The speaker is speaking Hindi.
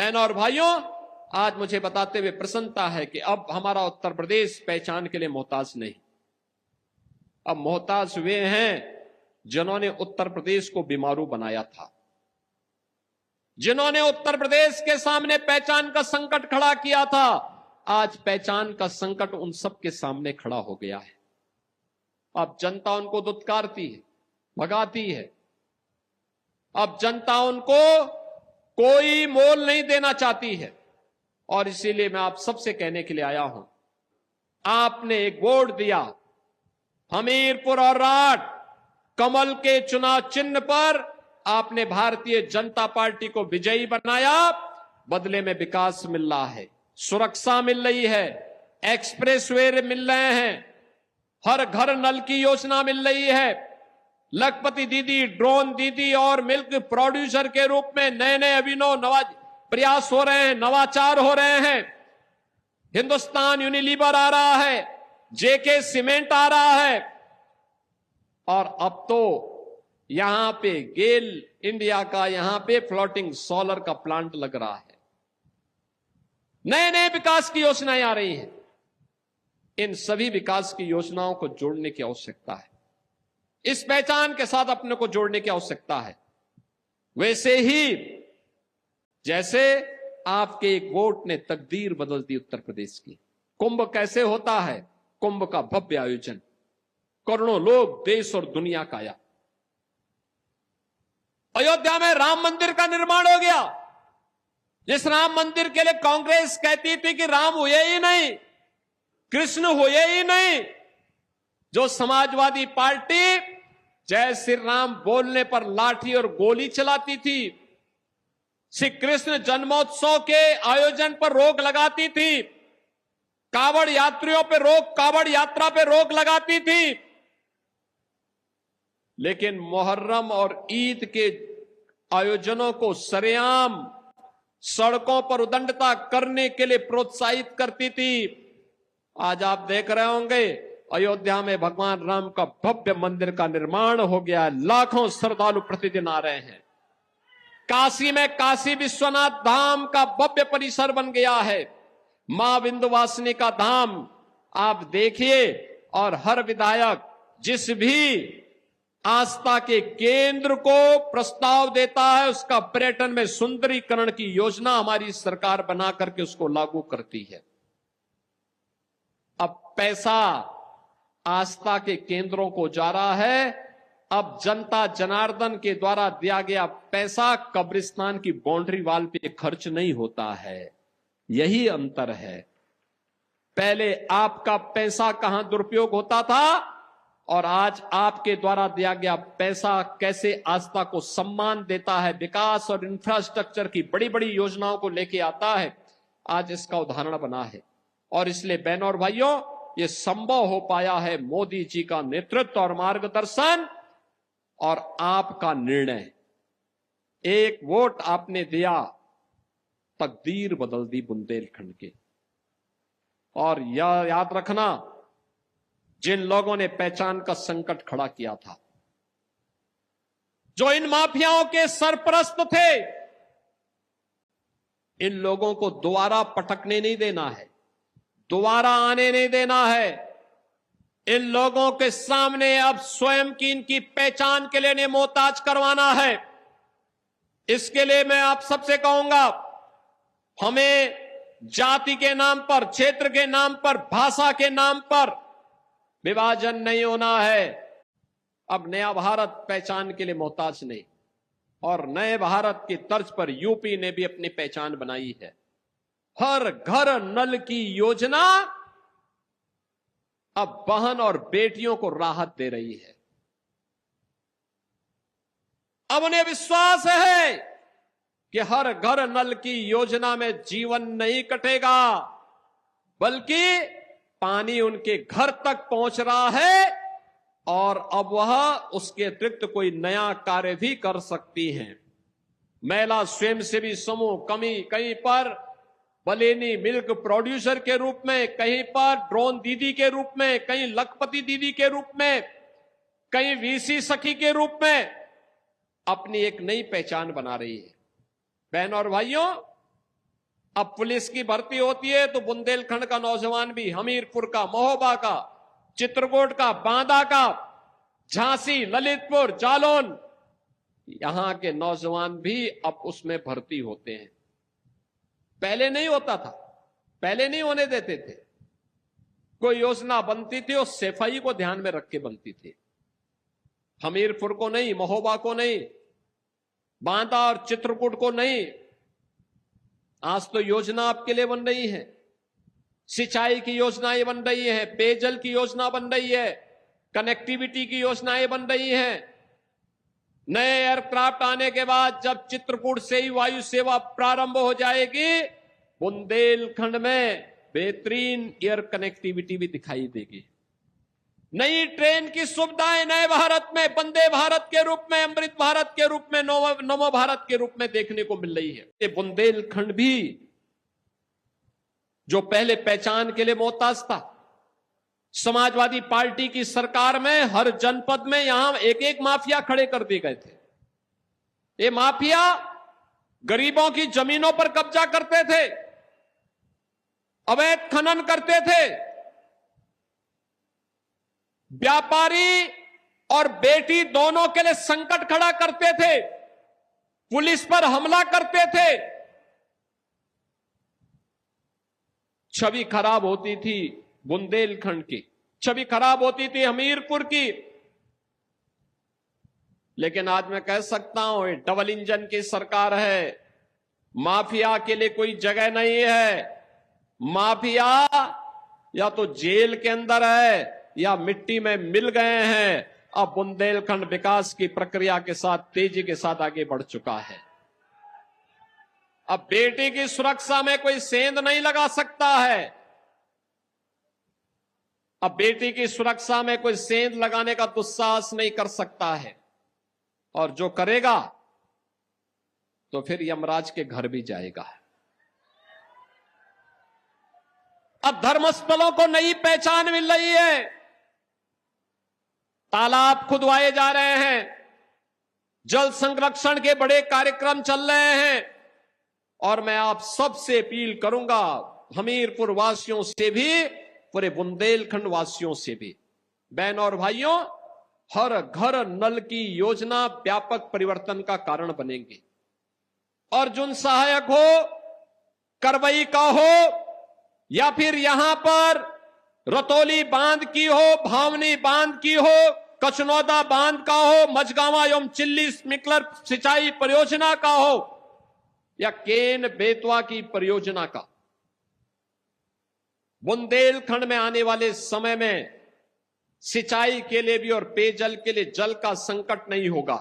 बहनों और भाइयों, आज मुझे बताते हुए प्रसन्नता है कि अब हमारा उत्तर प्रदेश पहचान के लिए मोहताज नहीं, अब मोहताज वे हैं जिन्होंने उत्तर प्रदेश को बीमारू बनाया था, जिन्होंने उत्तर प्रदेश के सामने पहचान का संकट खड़ा किया था। आज पहचान का संकट उन सब के सामने खड़ा हो गया है। अब जनता उनको दुत्कारती है, भगाती है। अब जनता उनको कोई मोल नहीं देना चाहती है। और इसीलिए मैं आप सबसे कहने के लिए आया हूं, आपने एक वोट दिया हमीरपुर और राठ कमल के चुनाव चिन्ह पर, आपने भारतीय जनता पार्टी को विजयी बनाया। बदले में विकास मिल रहा है, सुरक्षा मिल रही है, एक्सप्रेसवे मिल रहे हैं, हर घर नल की योजना मिल रही है, लखपति दीदी, ड्रोन दीदी और मिल्क प्रोड्यूसर के रूप में नए नए अभिनव प्रयास हो रहे हैं, नवाचार हो रहे हैं। हिंदुस्तान यूनिलीवर आ रहा है, जेके सीमेंट आ रहा है, और अब तो यहां पे गेल इंडिया का यहां पे फ्लोटिंग सोलर का प्लांट लग रहा है। नए नए विकास की योजनाएं आ रही हैं। इन सभी विकास की योजनाओं को जोड़ने की आवश्यकता है, इस पहचान के साथ अपने को जोड़ने की आवश्यकता है। वैसे ही जैसे आपके एक वोट ने तकदीर बदल दी उत्तर प्रदेश की। कुंभ कैसे होता है? कुंभ का भव्य आयोजन, करोड़ों लोग देश और दुनिया का आया। अयोध्या में राम मंदिर का निर्माण हो गया, जिस राम मंदिर के लिए कांग्रेस कहती थी कि राम हुए ही नहीं, कृष्ण हुए ही नहीं। जो समाजवादी पार्टी जय श्री राम बोलने पर लाठी और गोली चलाती थी, श्री कृष्ण जन्मोत्सव के आयोजन पर रोक लगाती थी, कावड़ यात्रियों पर रोक, कावड़ यात्रा पर रोक लगाती थी, लेकिन मुहर्रम और ईद के आयोजनों को सरेआम सड़कों पर उदंडता करने के लिए प्रोत्साहित करती थी। आज आप देख रहे होंगे अयोध्या में भगवान राम का भव्य मंदिर का निर्माण हो गया, लाखों श्रद्धालु प्रतिदिन आ रहे हैं। काशी में काशी विश्वनाथ धाम का भव्य परिसर बन गया है, मां विंध्यवासिनी का धाम आप देखिए। और हर विधायक जिस भी आस्था के केंद्र को प्रस्ताव देता है, उसका पर्यटन में सुंदरीकरण की योजना हमारी सरकार बना करके उसको लागू करती है। अब पैसा आस्था के केंद्रों को जा रहा है, अब जनता जनार्दन के द्वारा दिया गया पैसा कब्रिस्तान की बाउंड्री वॉल पे खर्च नहीं होता है। यही अंतर है। पहले आपका पैसा कहां दुरुपयोग होता था, और आज आपके द्वारा दिया गया पैसा कैसे आस्था को सम्मान देता है, विकास और इंफ्रास्ट्रक्चर की बड़ी बड़ी योजनाओं को लेके आता है। आज इसका उदाहरण बना है। और इसलिए बहनों और भाइयों, ये संभव हो पाया है मोदी जी का नेतृत्व और मार्गदर्शन और आपका निर्णय। एक वोट आपने दिया, तकदीर बदल दी बुंदेलखंड के। और याद रखना, जिन लोगों ने पहचान का संकट खड़ा किया था, जो इन माफियाओं के सरपरस्त थे, इन लोगों को दोबारा पटकने नहीं देना है, दोबारा आने नहीं देना है। इन लोगों के सामने अब स्वयं की इनकी पहचान के लिए मोहताज करवाना है। इसके लिए मैं आप सबसे कहूंगा, हमें जाति के नाम पर, क्षेत्र के नाम पर, भाषा के नाम पर विभाजन नहीं होना है। अब नया भारत पहचान के लिए मोहताज नहीं, और नए भारत की तर्ज पर यूपी ने भी अपनी पहचान बनाई है। हर घर नल की योजना अब बहन और बेटियों को राहत दे रही है। अब उन्हें विश्वास है कि हर घर नल की योजना में जीवन नहीं कटेगा, बल्कि पानी उनके घर तक पहुंच रहा है, और अब वह उसके अतिरिक्त कोई नया कार्य भी कर सकती हैं। महिला स्वयंसेवी समूह कहीं पर बलेनी मिल्क प्रोड्यूसर के रूप में, कहीं पर ड्रोन दीदी के रूप में, कहीं लखपति दीदी के रूप में, कहीं वीसी सखी के रूप में अपनी एक नई पहचान बना रही है। बहनों और भाइयों, अब पुलिस की भर्ती होती है तो बुंदेलखंड का नौजवान भी, हमीरपुर का, महोबा का, चित्रकूट का, बांदा का, झांसी, ललितपुर, जालौन, यहां के नौजवान भी अब उसमें भर्ती होते हैं। पहले नहीं होता था, पहले नहीं होने देते थे। कोई योजना बनती थी और सफाई को ध्यान में रख के बनती थी। हमीरपुर को नहीं, महोबा को नहीं, बांदा और चित्रकूट को नहीं। आज तो योजना आपके लिए बन रही है, सिंचाई की योजनाएं बन रही है, पेयजल की योजना बन रही है, कनेक्टिविटी की योजनाएं बन रही हैं। नए एयरक्राफ्ट आने के बाद जब चित्रकूट से ही वायु सेवा प्रारंभ हो जाएगी, बुंदेलखंड में बेहतरीन एयर कनेक्टिविटी भी दिखाई देगी। नई ट्रेन की सुविधाएं नए भारत में, वंदे भारत के रूप में, अमृत भारत के रूप में, नमो भारत के रूप में देखने को मिल रही है। ये बुंदेलखंड भी जो पहले पहचान के लिए मोहताज था, समाजवादी पार्टी की सरकार में हर जनपद में यहां एक एक माफिया खड़े कर दिए गए थे। ये माफिया गरीबों की जमीनों पर कब्जा करते थे, अवैध खनन करते थे, व्यापारी और बेटी दोनों के लिए संकट खड़ा करते थे, पुलिस पर हमला करते थे। छवि खराब होती थी बुंदेलखंड की, छवि खराब होती थी हमीरपुर की। लेकिन आज मैं कह सकता हूं ये डबल इंजन की सरकार है, माफिया के लिए कोई जगह नहीं है। माफिया या तो जेल के अंदर है या मिट्टी में मिल गए हैं। अब बुंदेलखंड विकास की प्रक्रिया के साथ तेजी के साथ आगे बढ़ चुका है। अब बेटी की सुरक्षा में कोई सेंध नहीं लगा सकता है। अब बेटी की सुरक्षा में कोई सेंध लगाने का दुस्साहस नहीं कर सकता है, और जो करेगा तो फिर यमराज के घर भी जाएगा। अब धर्मस्थलों को नई पहचान मिल रही है, तालाब खुदवाए जा रहे हैं, जल संरक्षण के बड़े कार्यक्रम चल रहे हैं। और मैं आप सबसे अपील करूंगा, हमीरपुर वासियों से भी, पूरे बुंदेलखंड वासियों से भी, बहनों और भाइयों, हर घर नल की योजना व्यापक परिवर्तन का कारण बनेंगे। अर्जुन सहायक हो, करवई का हो, या फिर यहां पर रतौली बांध की हो, भावनी बांध की हो, कचनौदा बांध का हो, मझगांवा एवं चिल्ली स्प्रिंकलर सिंचाई परियोजना का हो, या केन बेतवा की परियोजना का, बुंदेलखंड में आने वाले समय में सिंचाई के लिए भी और पेयजल के लिए जल का संकट नहीं होगा।